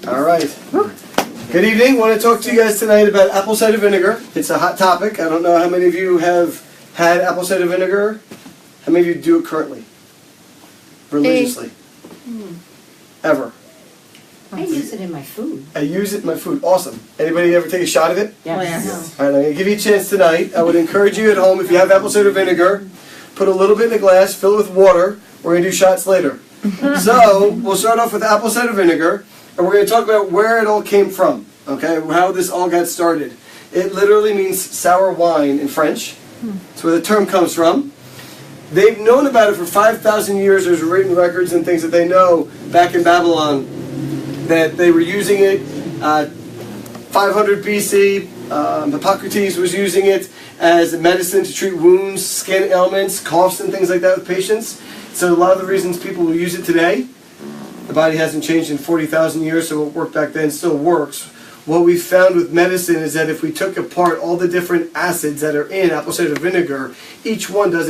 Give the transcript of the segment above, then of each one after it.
All right. Good evening. I want to talk to you guys tonight about apple cider vinegar. It's a hot topic. I don't know how many of you have had apple cider vinegar. How many of you do it currently? Religiously? Ever? I use it in my food. I use it in my food. Awesome. Anybody ever take a shot of it? Yes. All right, I'm going to give you a chance tonight. I would encourage you at home, if you have apple cider vinegar, put a little bit in a glass, fill it with water. We're going to do shots later. So, we'll start off with apple cider vinegar, and we're going to talk about where it all came from, okay, how this all got started. It literally means sour wine in French. That's where the term comes from. They've known about it for 5,000 years. There's written records and things that they know back in Babylon that they were using it. 500 BC, Hippocrates was using it as a medicine to treat wounds, skin ailments, coughs, and things like that with patients. So a lot of the reasons people will use it today, the body hasn't changed in 40,000 years, so what worked back then still works. What we found with medicine is that if we took apart all the different acids that are in apple cider vinegar, each one does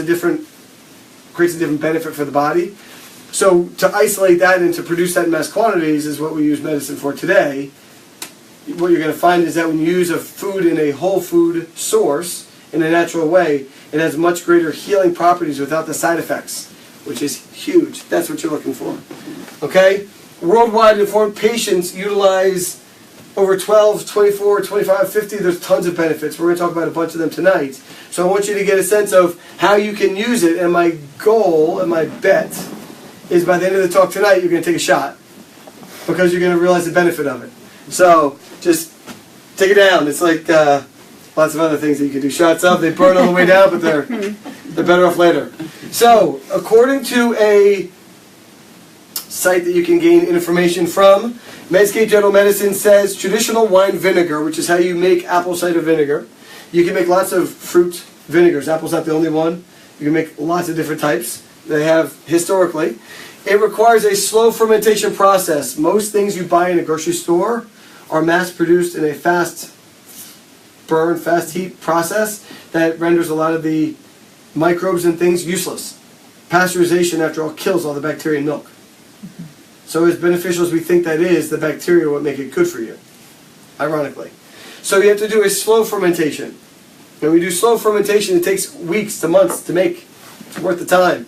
creates a different benefit for the body. So to isolate that and to produce that in mass quantities is what we use medicine for today. What you're going to find is that when you use a food in a whole food source, in a natural way, it has much greater healing properties without the side effects, which is huge. That's what you're looking for. Okay? Worldwide, informed patients utilize over 12, 24, 25, 50. There's tons of benefits. We're going to talk about a bunch of them tonight. So I want you to get a sense of how you can use it. And my goal and my bet is by the end of the talk tonight, you're going to take a shot because you're going to realize the benefit of it. So just take it down. It's like lots of other things that you can do shots of. They burn all the way down, but they're better off later. So according to a site that you can gain information from, Medscape General Medicine says traditional wine vinegar, which is how you make apple cider vinegar. You can make lots of fruit vinegars. Apple's not the only one. You can make lots of different types. They have historically. It requires a slow fermentation process. Most things you buy in a grocery store are mass-produced in a fast burn, fast heat process that renders a lot of the microbes and things useless. Pasteurization, after all, kills all the bacteria in milk. So as beneficial as we think that is, the bacteria will make it good for you, ironically. So you have to do a slow fermentation. When we do slow fermentation, it takes weeks to months to make. It's worth the time.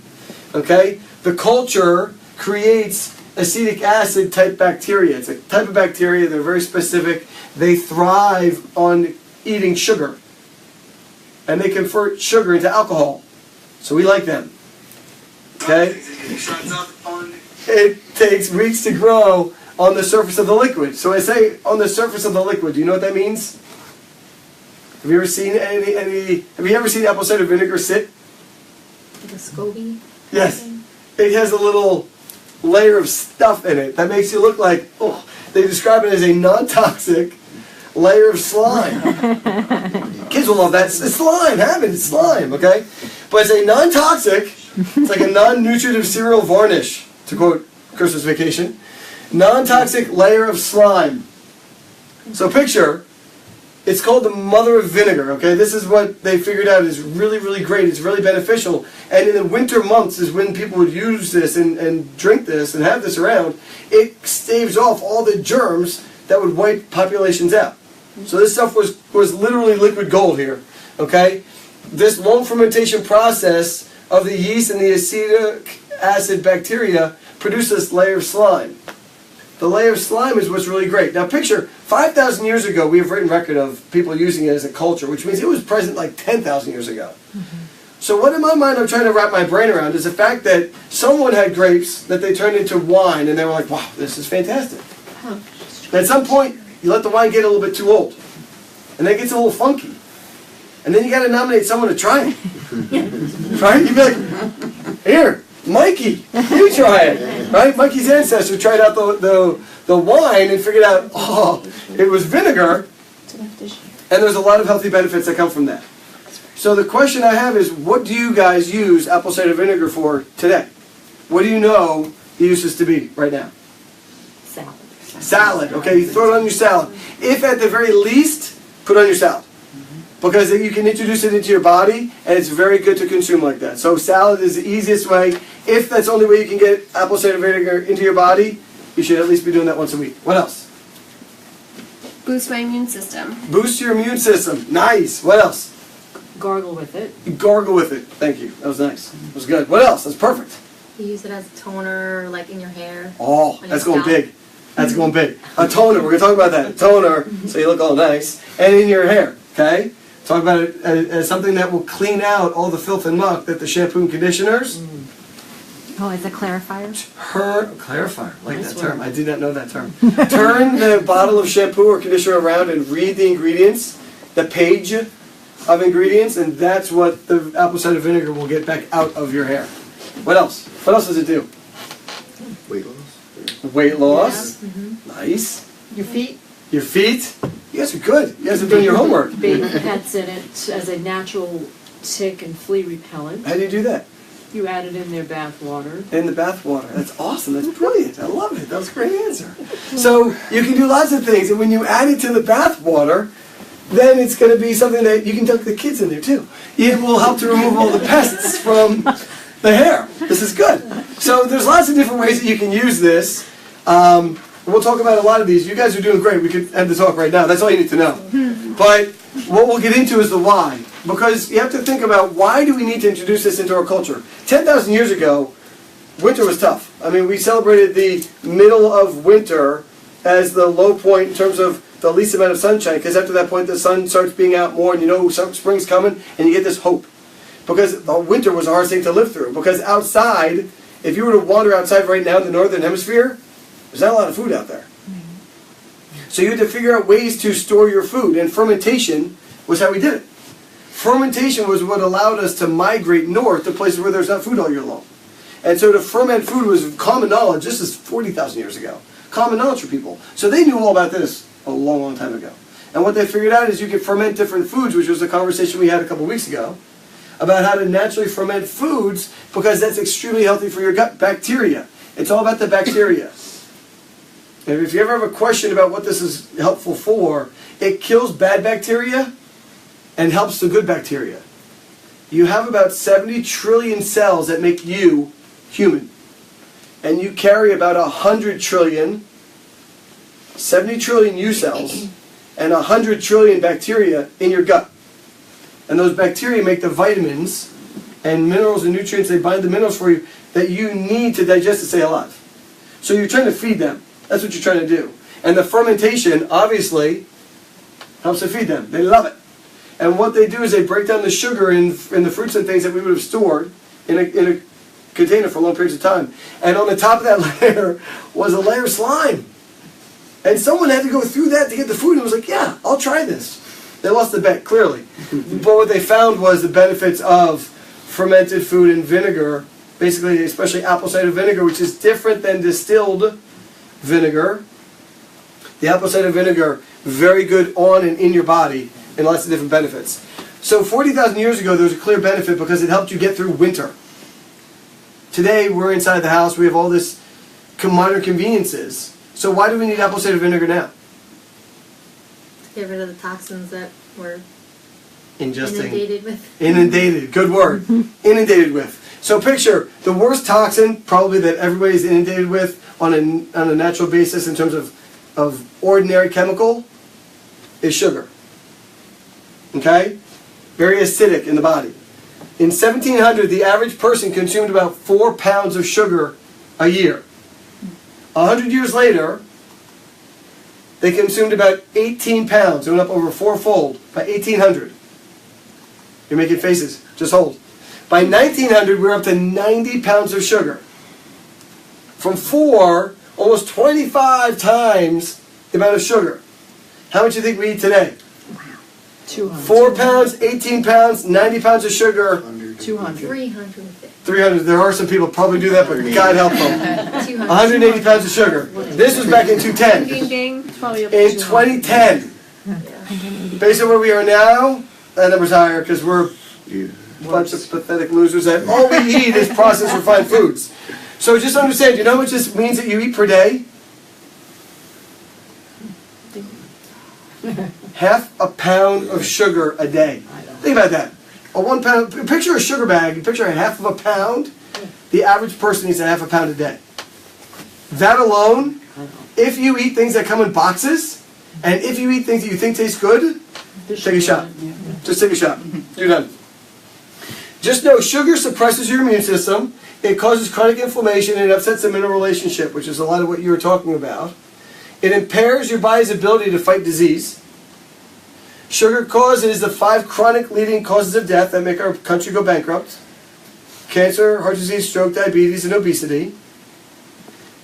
Okay? The culture creates acetic acid type bacteria. It's a type of bacteria. They're very specific. They thrive on eating sugar. And they convert sugar into alcohol. So we like them. Okay? It takes weeks to grow on the surface of the liquid. So I say on the surface of the liquid. Do you know what that means? Have you ever seen have you ever seen apple cider vinegar sit? Like a SCOBY? Yes. It has a little layer of stuff in it that makes you look like, oh, they describe it as a non-toxic layer of slime. Kids will love that. It's slime, have it, it's slime, okay? But it's a non-toxic, it's like a non-nutritive cereal varnish, to quote Christmas Vacation. Non-toxic layer of slime. So picture, it's called the mother of vinegar, okay? This is what they figured out is really, really great. It's really beneficial. And in the winter months is when people would use this and drink this and have this around. It staves off all the germs that would wipe populations out. So this stuff was literally liquid gold here, okay? This long fermentation process of the yeast and the acetic acid bacteria produces this layer of slime. The layer of slime is what's really great. Now picture, 5,000 years ago, we have written record of people using it as a culture, which means it was present like 10,000 years ago. So what in my mind I'm trying to wrap my brain around is the fact that someone had grapes that they turned into wine, and they were like, wow, this is fantastic. And at some point, you let the wine get a little bit too old, and then it gets a little funky. And then you got to nominate someone to try it. Right? You'd be like, here, Mikey, you try it. Right? Mikey's ancestor tried out the wine and figured out, oh, it was vinegar, and there's a lot of healthy benefits that come from that. So the question I have is, what do you guys use apple cider vinegar for today? What do you know the uses to be right now? Salad. Salad, okay, you throw it on your salad. If at the very least, put it on your salad. Because you can introduce it into your body, and it's very good to consume like that. So salad is the easiest way. If that's the only way you can get apple cider vinegar into your body, you should at least be doing that once a week. What else? Boost my immune system. Boost your immune system. Nice. What else? Gargle with it. You gargle with it. Thank you. That was nice. That was good. What else? That's perfect. You use it as a toner, like in your hair. Oh, On that's your going scalp. big. That's going big. A toner. We're going to talk about that. A toner, so you look all nice. And in your hair, okay? Talk about it as something that will clean out all the filth and muck that the shampoo and conditioners Oh, it's a clarifier? clarifier. I like Nice that term. word. I did not know that term. Turn the bottle of shampoo or conditioner around and read the ingredients, the page of ingredients, and that's what the apple cider vinegar will get back out of your hair. What else? What else does it do? Weight loss. Weight loss. Yeah. Nice. Your feet. Your feet. You guys are good. You guys are doing your homework. Baby pets in it as a natural tick and flea repellent. How do you do that? You add it in their bath water. In the bath water. That's awesome. That's brilliant. I love it. That was a great answer. So you can do lots of things, and when you add it to the bath water, then it's going to be something that you can dunk the kids in there too. It will help to remove all the pests from the hair. This is good. So there's lots of different ways that you can use this. We'll talk about a lot of these. You guys are doing great. We could end the talk right now. That's all you need to know. But what we'll get into is the why. Because you have to think about, why do we need to introduce this into our culture? 10,000 years ago, winter was tough. I mean, we celebrated the middle of winter as the low point in terms of the least amount of sunshine, because after that point the sun starts being out more, and you know spring's coming, and you get this hope. Because the winter was the hardest thing to live through. Because outside, if you were to wander outside right now in the northern hemisphere, there's not a lot of food out there. So you had to figure out ways to store your food, and fermentation was how we did it. Fermentation was what allowed us to migrate north to places where there's not food all year long. And so to ferment food was common knowledge. This is 40,000 years ago. Common knowledge for people. So they knew all about this a long, long time ago. And what they figured out is you could ferment different foods, which was a conversation we had a couple weeks ago, about how to naturally ferment foods, because that's extremely healthy for your gut bacteria. It's all about the bacteria. And if you ever have a question about what this is helpful for, it kills bad bacteria and helps the good bacteria. You have about 70 trillion cells that make you human. And you carry about 100 trillion, 70 trillion U cells, and 100 trillion bacteria in your gut. And those bacteria make the vitamins and minerals and nutrients, they bind the minerals for you that you need to digest to stay alive. So you're trying to feed them. That's what you're trying to do. And the fermentation, obviously, helps to feed them. They love it. And what they do is they break down the sugar in the fruits and things that we would have stored in a container for long periods of time. And on the top of that layer was a layer of slime. And someone had to go through that to get the food and was like, yeah, I'll try this. They lost the bet, clearly. But what they found was the benefits of fermented food and vinegar, basically, especially apple cider vinegar, which is different than distilled vinegar. The apple cider vinegar, very good on and in your body, and lots of different benefits. So 40,000 years ago, there was a clear benefit because it helped you get through winter. Today, we're inside the house. We have all this minor conveniences. So why do we need apple cider vinegar now? Get rid of the toxins that we're Ingesting. inundated with. Inundated, good word. Inundated with. So picture the worst toxin probably that everybody's inundated with on a natural basis in terms of ordinary chemical is sugar. Okay? Very acidic in the body. In 1700, the average person consumed about 4 pounds of sugar a year. 100 years later, they consumed about 18 pounds. It went up over fourfold by 1800. You're making faces. Just hold. By 1900, we're up to 90 pounds of sugar. From 4, almost 25 times the amount of sugar. How much do you think we eat today? 200. 4 pounds, 18 pounds, 90 pounds of sugar, 200. 350. 300. There are some people probably do that, but God help them. 200. 180 pounds of sugar. This was back in 210. Ding ding. It's probably up In to 2010, based on where we are now, that number's higher because we're a bunch of pathetic losers that all we eat is processed refined foods. So just understand, you know how much this means that you eat per day? Half a pound of sugar a day. Think about that. A 1 pound, picture a sugar bag, picture a half of a pound. The average person eats a half a pound a day. That alone, if you eat things that come in boxes, And if you eat things that you think taste good, take a shot. Just take a shot. You're done. Just know sugar suppresses your immune system. It causes chronic inflammation and it upsets the mineral relationship, which is a lot of what you were talking about. It impairs your body's ability to fight disease. Sugar causes the 5 chronic leading causes of death that make our country go bankrupt. Cancer, heart disease, stroke, diabetes, and obesity.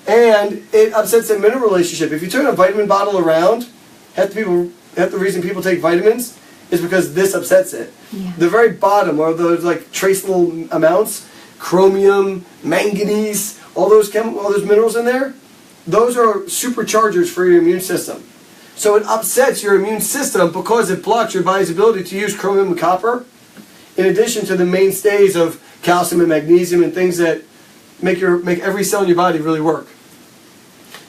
And it upsets the mineral relationship. If you turn a vitamin bottle around, half the reason people take vitamins is because this upsets it. Yeah. The very bottom are those like trace little amounts, chromium, manganese, all those minerals in there. Those are superchargers for your immune system. So it upsets your immune system because it blocks your body's ability to use chromium and copper, in addition to the mainstays of calcium and magnesium and things that make every cell in your body really work.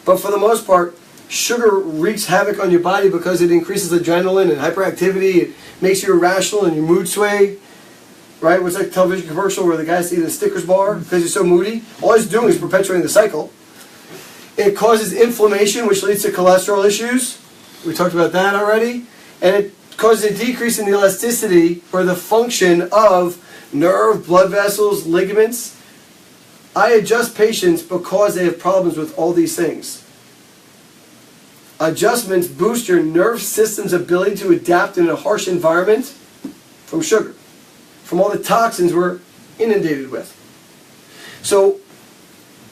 But for the most part, sugar wreaks havoc on your body because it increases adrenaline and hyperactivity. It makes you irrational and your mood sway. Right? What's that television commercial where the guy's eating a Snickers bar because he's so moody? All he's doing is perpetuating the cycle. It causes inflammation, which leads to cholesterol issues. We talked about that already. And it causes a decrease in the elasticity or the function of nerve, blood vessels, ligaments. I adjust patients because they have problems with all these things. Adjustments boost your nerve system's ability to adapt in a harsh environment from sugar, from all the toxins we're inundated with. So,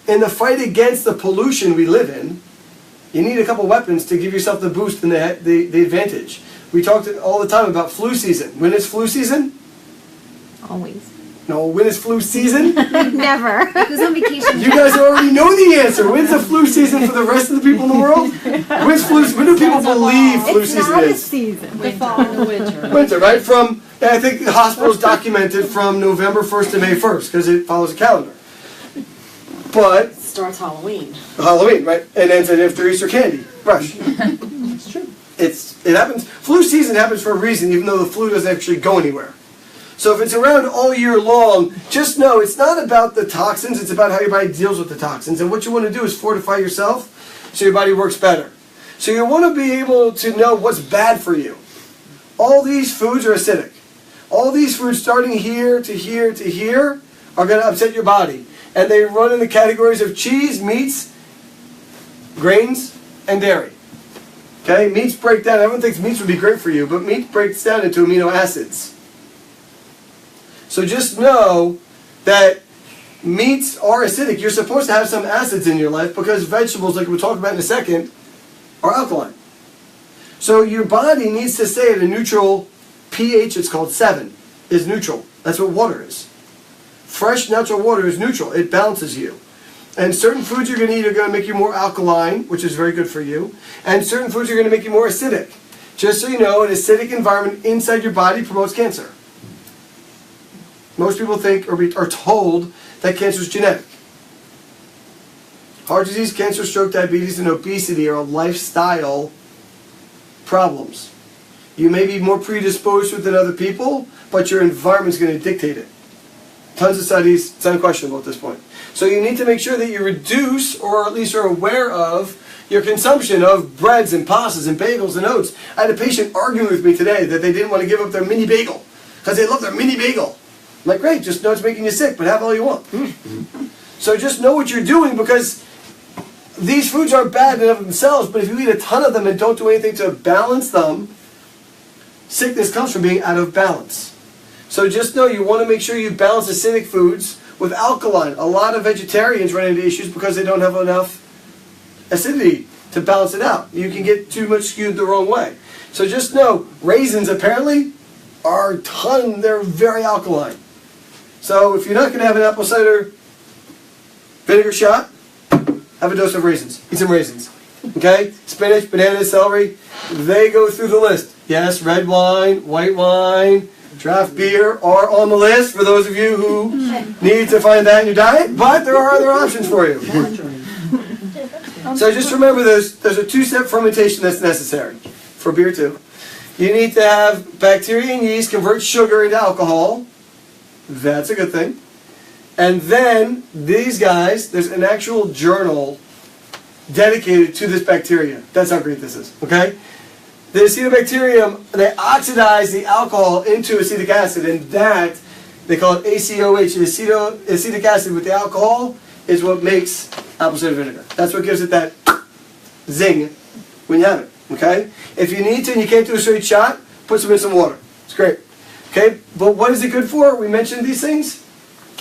in the fight against the pollution we live in, you need a couple weapons to give yourself the boost and the advantage. We talked all the time about flu season. When is flu season? Always. No, when is flu season? Never. Who's on vacation? You guys already know the answer. When's the flu season for the rest of the people in the world? When do people believe flu It's season not a is? season. The fall and the winter. Winter, right? I think the hospital's documented from November 1st to May 1st because it follows a calendar. But Starts Halloween. Halloween, right? And ends after Easter candy. Rush. It's true. It happens. Flu season happens for a reason, even though the flu doesn't actually go anywhere. So if it's around all year long, just know it's not about the toxins, it's about how your body deals with the toxins. And what you want to do is fortify yourself so your body works better. So you want to be able to know what's bad for you. All these foods are acidic. All these foods starting here to here to here are going to upset your body. And they run in the categories of cheese, meats, grains, and dairy. Okay, meats break down. Everyone thinks meats would be great for you, but meat breaks down into amino acids. So just know that meats are acidic. You're supposed to have some acids in your life because vegetables, like we'll talk about in a second, are alkaline. So your body needs to stay at a neutral pH, it's called 7, is neutral. That's what water is. Fresh natural water is neutral. It balances you. And certain foods you're going to eat are going to make you more alkaline, which is very good for you. And certain foods are going to make you more acidic. Just so you know, an acidic environment inside your body promotes cancer. Most people think or are told that cancer is genetic. Heart disease, cancer, stroke, diabetes, and obesity are lifestyle problems. You may be more predisposed to it than other people, but your environment's going to dictate it. Tons of studies, it's unquestionable at this point. So you need to make sure that you reduce, or at least are aware of, your consumption of breads and pastas and bagels and oats. I had a patient arguing with me today that they didn't want to give up their mini bagel because they love their mini bagel. I'm like, great, just know it's making you sick, but have all you want. So just know what you're doing because these foods are bad in and of themselves, but if you eat a ton of them and don't do anything to balance them, sickness comes from being out of balance. So just know you want to make sure you balance acidic foods with alkaline. A lot of vegetarians run into issues because they don't have enough acidity to balance it out. You can get too much skewed the wrong way. So just know, raisins apparently are they're very alkaline. So if you're not going to have an apple cider vinegar shot, have a dose of raisins. Eat some raisins. Okay? Spinach, bananas, celery, they go through the list. Yes, red wine, white wine, draft beer are on the list for those of you who need to find that in your diet, but there are other options for you. So just remember there's a 2-step fermentation that's necessary for beer too. You need to have bacteria and yeast convert sugar into alcohol. That's a good thing. And then these guys, there's an actual journal dedicated to this bacteria. That's how great this is, okay? The acetobacterium, they oxidize the alcohol into acetic acid, and that, they call it ACOH, the acetic acid with the alcohol, is what makes apple cider vinegar. That's what gives it that zing when you have it, okay? If you need to and you can't do a straight shot, put some in some water. It's great, okay? But what is it good for? We mentioned these things.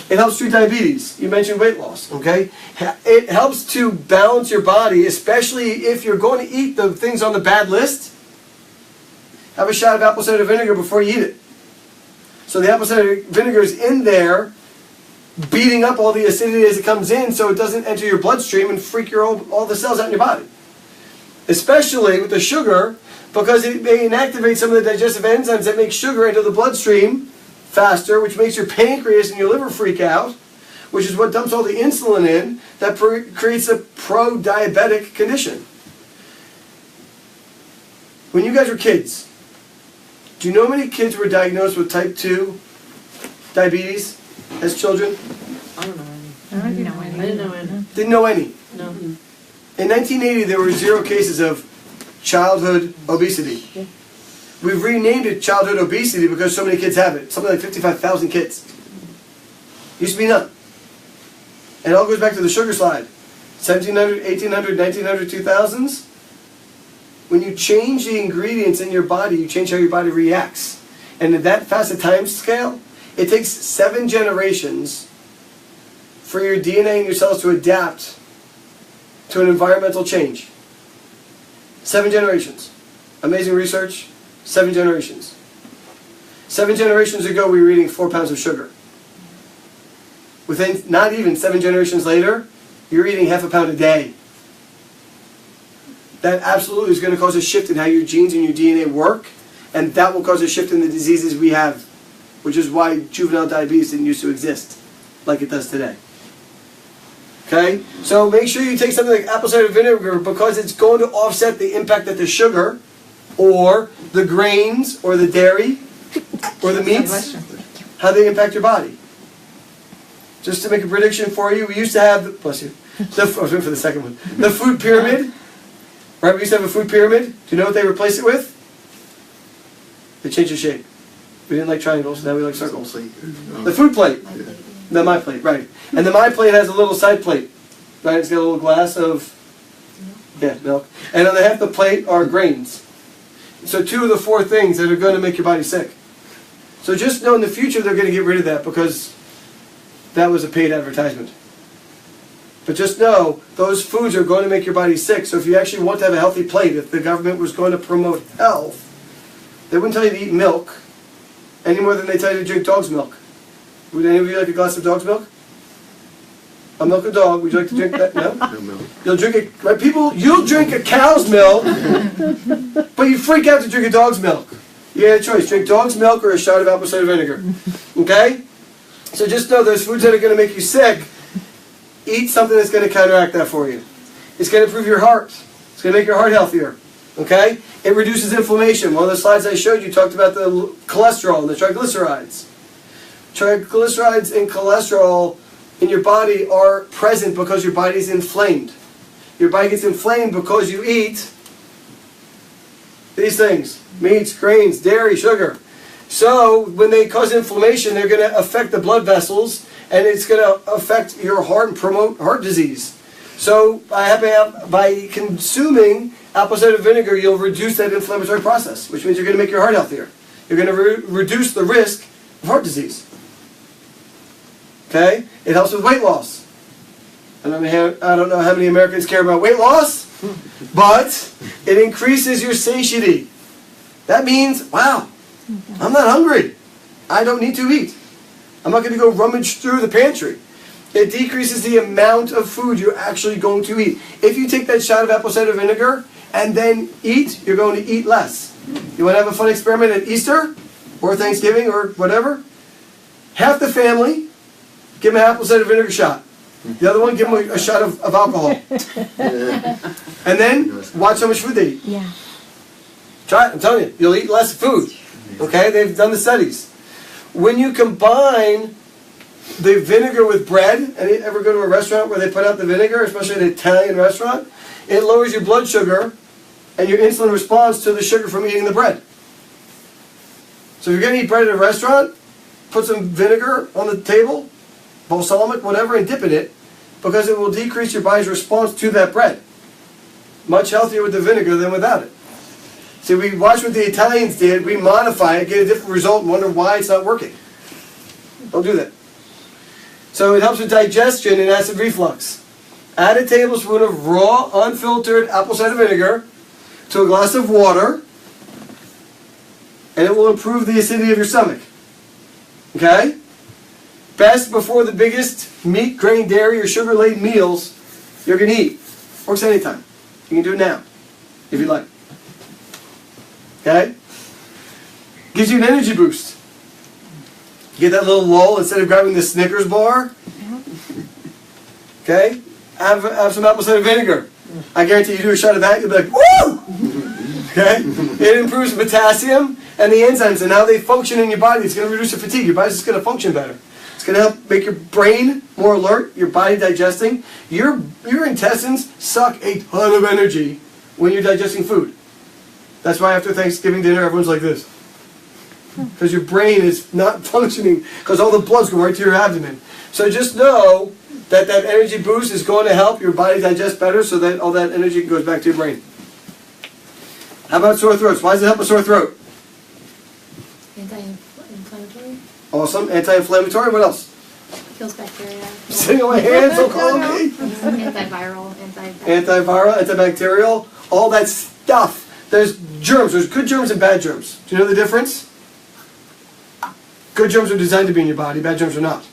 It helps treat diabetes. You mentioned weight loss, okay? It helps to balance your body, especially if you're going to eat the things on the bad list. Have a shot of apple cider vinegar before you eat it. So the apple cider vinegar is in there, beating up all the acidity as it comes in so it doesn't enter your bloodstream and freak all the cells out in your body. Especially with the sugar, because it may inactivate some of the digestive enzymes that make sugar enter the bloodstream faster, which makes your pancreas and your liver freak out, which is what dumps all the insulin in, that creates a pro-diabetic condition. When you guys were kids, do you know how many kids were diagnosed with type 2 diabetes as children? I don't know any. I didn't know any. I didn't know any. Didn't know any. No. In 1980, there were 0 cases of childhood obesity. Yeah. We've renamed it childhood obesity because so many kids have it. Something like 55,000 kids. Used to be none. And it all goes back to the sugar slide. 1700, 1800, 1900, 2000s. When you change the ingredients in your body, you change how your body reacts. And at that fast a time scale, it takes 7 generations for your DNA and your cells to adapt to an environmental change. 7 generations. Amazing research. 7 generations. 7 generations ago, we were eating 4 pounds of sugar. Within not even 7 generations later, you're eating half a pound a day. That absolutely is going to cause a shift in how your genes and your DNA work, and that will cause a shift in the diseases we have, which is why juvenile diabetes didn't used to exist like it does today. Okay? So make sure you take something like apple cider vinegar because it's going to offset the impact that the sugar or the grains or the dairy or the meats, how they impact your body. Just to make a prediction for you, we used to have, bless you, I was waiting for the second one, the food pyramid. Right, we used to have a food pyramid. Do you know what they replaced it with? They changed the shape. We didn't like triangles, now we like circles. The food plate. The my plate, right. And the my plate has a little side plate. Right, it's got a little glass of, milk. And on the half the plate are grains. So 2 of the 4 things that are going to make your body sick. So just know in the future they're going to get rid of that because that was a paid advertisement. But just know, those foods are going to make your body sick. So if you actually want to have a healthy plate, if the government was going to promote health, they wouldn't tell you to eat milk any more than they tell you to drink dog's milk. Would any of you like a glass of dog's milk? I'll milk a dog. Would you like to drink that? No? No milk. You'll drink it, right, people? You'll drink a cow's milk, but you freak out to drink a dog's milk. You had a choice. Drink dog's milk or a shot of apple cider vinegar. Okay? So just know those foods that are going to make you sick, eat something that's going to counteract that for you. It's going to improve your heart. It's going to make your heart healthier. Okay? It reduces inflammation. One of the slides I showed you talked about the cholesterol and the triglycerides. Triglycerides and cholesterol in your body are present because your body is inflamed. Your body gets inflamed because you eat these things. Meats, grains, dairy, sugar. So when they cause inflammation, they're going to affect the blood vessels and it's going to affect your heart and promote heart disease. So by consuming apple cider vinegar, you'll reduce that inflammatory process, which means you're going to make your heart healthier. You're going to reduce the risk of heart disease. Okay? It helps with weight loss. I don't know how many Americans care about weight loss, but it increases your satiety. That means, wow, I'm not hungry. I don't need to eat. I'm not going to go rummage through the pantry. It decreases the amount of food you're actually going to eat. If you take that shot of apple cider vinegar and then eat, you're going to eat less. You want to have a fun experiment at Easter or Thanksgiving or whatever? Half the family, give them an apple cider vinegar shot. The other one, give them a shot of alcohol. And then watch how much food they eat. Yeah. Try it. I'm telling you, you'll eat less food. Okay? They've done the studies. When you combine the vinegar with bread, and you ever go to a restaurant where they put out the vinegar, especially an Italian restaurant, It lowers your blood sugar and your insulin response to the sugar from eating the bread. So if you're going to eat bread at a restaurant, put some vinegar on the table, balsamic, whatever, and dip in it, because it will decrease your body's response to that bread. Much healthier with the vinegar than without it. See, we watch what the Italians did, we modify it, get a different result, and wonder why it's not working. Don't do that. So it helps with digestion and acid reflux. Add a tablespoon of raw, unfiltered apple cider vinegar to a glass of water, and it will improve the acidity of your stomach. Okay? Best before the biggest meat, grain, dairy, or sugar-laden meals you're going to eat. Works anytime. You can do it now, if you like. Okay? Gives you an energy boost. You get that little lull instead of grabbing the Snickers bar. Okay? Have some apple cider vinegar. I guarantee you do a shot of that, you'll be like, woo! Okay? It improves potassium and the enzymes and how they function in your body. It's going to reduce the fatigue. Your body's just going to function better. It's going to help make your brain more alert, your body digesting. Your intestines suck a ton of energy when you're digesting food. That's why after Thanksgiving dinner, everyone's like this. Because your brain is not functioning, because all the blood's going right to your abdomen. So just know that that energy boost is going to help your body digest better so that all that energy goes back to your brain. How about sore throats? Why does it help a sore throat? Anti-inflammatory. Awesome. Anti-inflammatory. What else? Kills bacteria. Sitting on my hands, don't call me. Antiviral. Antiviral, antibacterial, all that stuff. There's germs. There's good germs and bad germs. Do you know the difference? Good germs are designed to be in your body. Bad germs are not.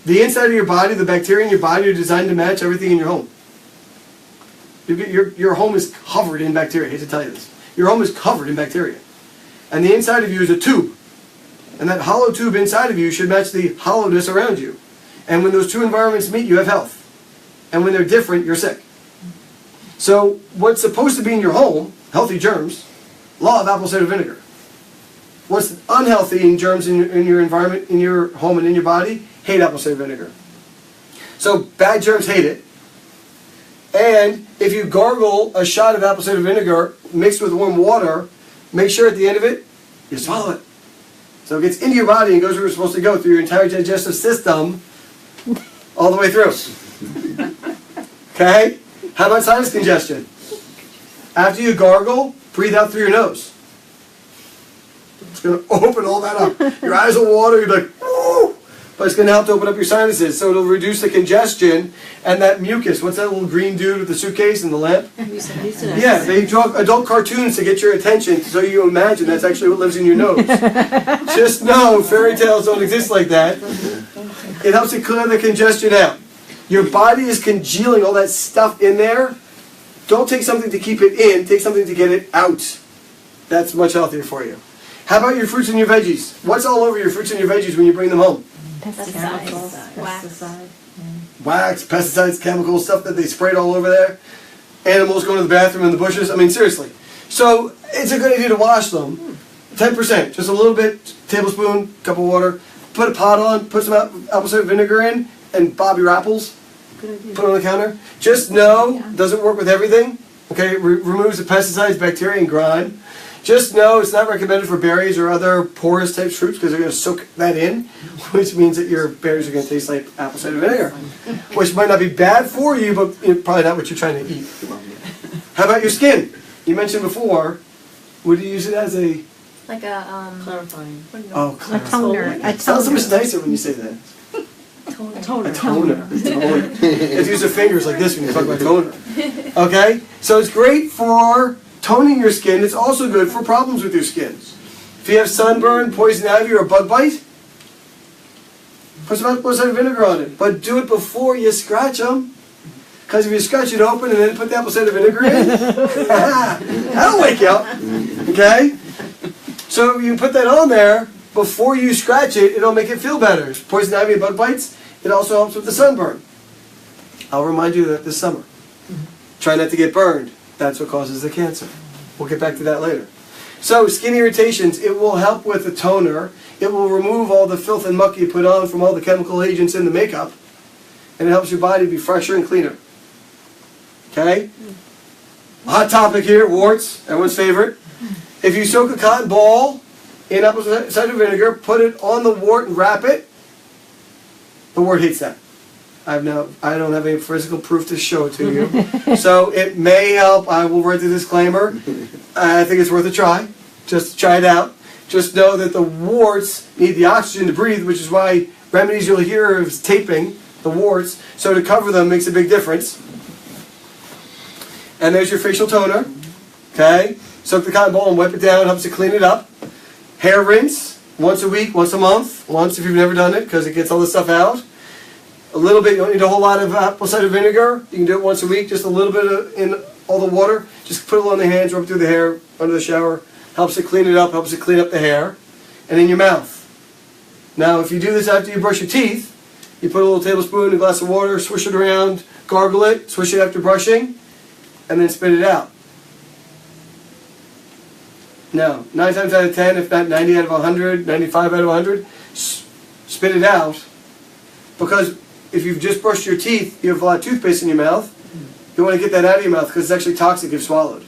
The inside of your body, the bacteria in your body are designed to match everything in your home. Your home is covered in bacteria. I hate to tell you this. Your home is covered in bacteria. And the inside of you is a tube. And that hollow tube inside of you should match the hollowness around you. And when those two environments meet, you have health. And when they're different, you're sick. So what's supposed to be in your home, healthy germs, law of apple cider vinegar. What's unhealthy in germs in your environment, in your home and in your body, hate apple cider vinegar. So bad germs hate it. And if you gargle a shot of apple cider vinegar mixed with warm water, make sure at the end of it, you swallow it. So it gets into your body and goes where it's supposed to go, through your entire digestive system, all the way through. Okay? How about sinus congestion? After you gargle, breathe out through your nose. It's going to open all that up. Your eyes will water, you'll be like, ooh! But it's going to help to open up your sinuses, so it'll reduce the congestion and that mucus. What's that little green dude with the suitcase and the lamp? Mucinex. Yeah, they draw adult cartoons to get your attention, so you imagine that's actually what lives in your nose. Just know, fairy tales don't exist like that. It helps to clear the congestion out. Your body is congealing all that stuff in there. Don't take something to keep it in, take something to get it out. That's much healthier for you. How about your fruits and your veggies? What's all over your fruits and your veggies when you bring them home? Pesticides. Wax. Wax, pesticides, chemicals, stuff that they sprayed all over there. Animals going to the bathroom in the bushes. I mean, seriously. So it's a good idea to wash them. 10%, just a little bit, tablespoon, cup of water. Put a pot on, put some apple cider vinegar in, and bob your apples. Good idea. Put it on the counter. Just know, doesn't work with everything. Okay, removes the pesticides, bacteria, and grime. Just know it's not recommended for berries or other porous type fruits because they're going to soak that in, which means that your berries are going to taste like apple cider vinegar, which might not be bad for you, but probably not what you're trying to eat. How about your skin? You mentioned before, would you use it as a... Like a, Clarifying. Oh, A toner. It sounds so much nicer when you say that. toner. Toner. A toner. Let's use the fingers like this when you talk about toner. Okay? So it's great for toning your skin. It's also good for problems with your skin. If you have sunburn, poison ivy, or a bug bite, put some apple cider vinegar on it. But do it before you scratch them. Because if you scratch it open and then put the apple cider vinegar in, that'll wake you up. Okay? So you put that on there before you scratch it, it'll make it feel better. Poison ivy and bug bites, it also helps with the sunburn. I'll remind you that this summer. Try not to get burned. That's what causes the cancer. We'll get back to that later. So skin irritations, it will help with the toner. It will remove all the filth and muck you put on from all the chemical agents in the makeup. And it helps your body be fresher and cleaner. Okay? Hot topic here, warts, everyone's favorite. If you soak a cotton ball in apple cider vinegar, put it on the wart and wrap it, the wart hates that. I don't have any physical proof to show it to you. So it may help. I will write the disclaimer. I think it's worth a try. Just try it out. Just know that the warts need the oxygen to breathe, which is why remedies you'll hear is taping the warts. So to cover them makes a big difference. And there's your facial toner. Okay? Soak the cotton ball and wipe it down. Helps to clean it up. Hair rinse once a week, once a month. Once if you've never done it, because it gets all the stuff out. A little bit, you don't need a whole lot of apple cider vinegar. You can do it once a week, just a little bit in all the water. Just put it on the hands, rub it through the hair, under the shower. Helps to clean it up, helps to clean up the hair. And in your mouth. Now, if you do this after you brush your teeth, you put a little tablespoon in a glass of water, swish it around, gargle it, swish it after brushing, and then spit it out. Now, 9 times out of 10, if not 90 out of 100, 95 out of 100, spit it out. Because if you've just brushed your teeth, you have a lot of toothpaste in your mouth. You want to get that out of your mouth because it's actually toxic if swallowed.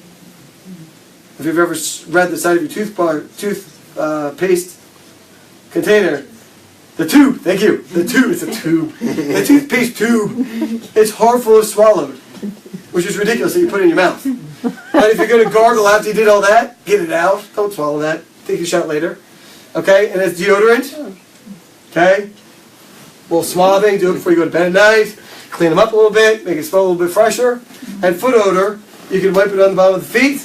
If you've ever read the side of your toothpaste container, the tube, thank you, the tube, it's a tube. The toothpaste tube, it's harmful if swallowed, which is ridiculous that you put it in your mouth. But if you're going to gargle after you did all that, get it out. Don't swallow that. Take a shot later. Okay, and it's deodorant. Okay. A little swabbing, do it before you go to bed at night. Clean them up a little bit, make it smell a little bit fresher. And foot odor, you can wipe it on the bottom of the feet.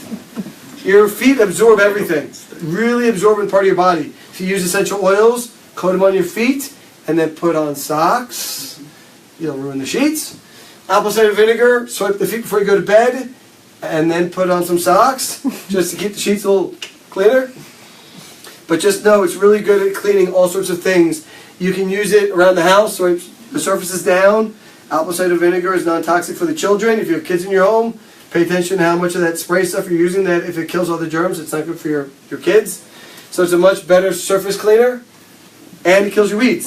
Your feet absorb everything. Really absorbent part of your body. If you use essential oils, coat them on your feet, and then put on socks. You'll ruin the sheets. Apple cider vinegar, swipe the feet before you go to bed, and then put on some socks, just to keep the sheets a little cleaner. But just know it's really good at cleaning all sorts of things. You can use it around the house, so the surface is down. Apple cider vinegar is non-toxic for the children. If you have kids in your home, pay attention to how much of that spray stuff you're using, that if it kills all the germs, it's not good for your kids. So it's a much better surface cleaner, and it kills your weeds.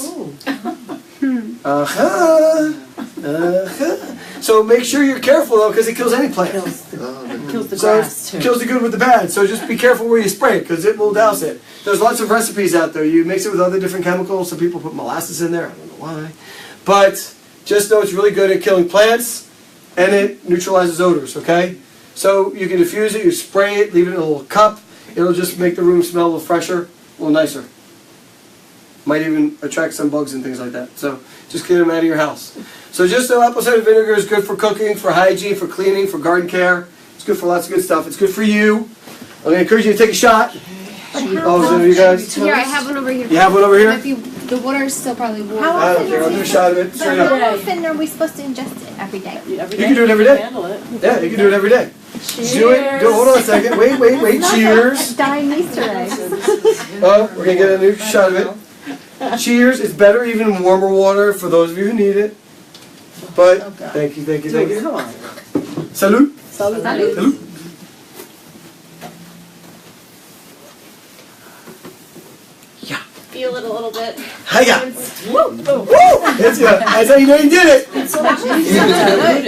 So make sure you're careful, though, because it kills any plant. Kills the grass, too. It kills the good with the bad. So just be careful where you spray it, because it will douse it. There's lots of recipes out there. You mix it with other different chemicals. Some people put molasses in there. I don't know why. But just know it's really good at killing plants, and it neutralizes odors, okay? So you can diffuse it, you spray it, leave it in a little cup. It'll just make the room smell a little fresher, a little nicer. Might even attract some bugs and things like that. So just get them out of your house. So just know apple cider vinegar is good for cooking, for hygiene, for cleaning, for garden care. It's good for lots of good stuff. It's good for you. I'm going to encourage you to take a shot. Oh, so you guys? Here, I have one over here. You have one over here? Might be, the water is still probably warm. I don't care. I'll do a shot of it. But Straight how up. often are we supposed to ingest it? Every day. Every You can do it every day. Handle it. Yeah, you can do it every day. Do it. Hold on a second. Wait. Cheers. Dying Easter eggs. Oh, we're going to get a new shot of it. Cheers. It's better even in warmer water for those of you who need it. But, thank you. Come on. Salud. Salud. Salud. Feel it a little bit. Hiya. Woo! That's how you know you did it.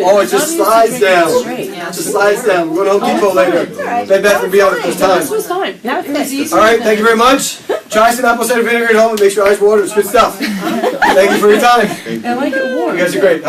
Oh, it just slides down. It just slides down. We're going to Home Depot later. Bed Bath & Beyond this time. This was fine. It was easy. All right, thank you very much. Try some apple cider vinegar at home and make sure your eyes water. It's good stuff. Thank you for your time. I like it warm. You guys are great.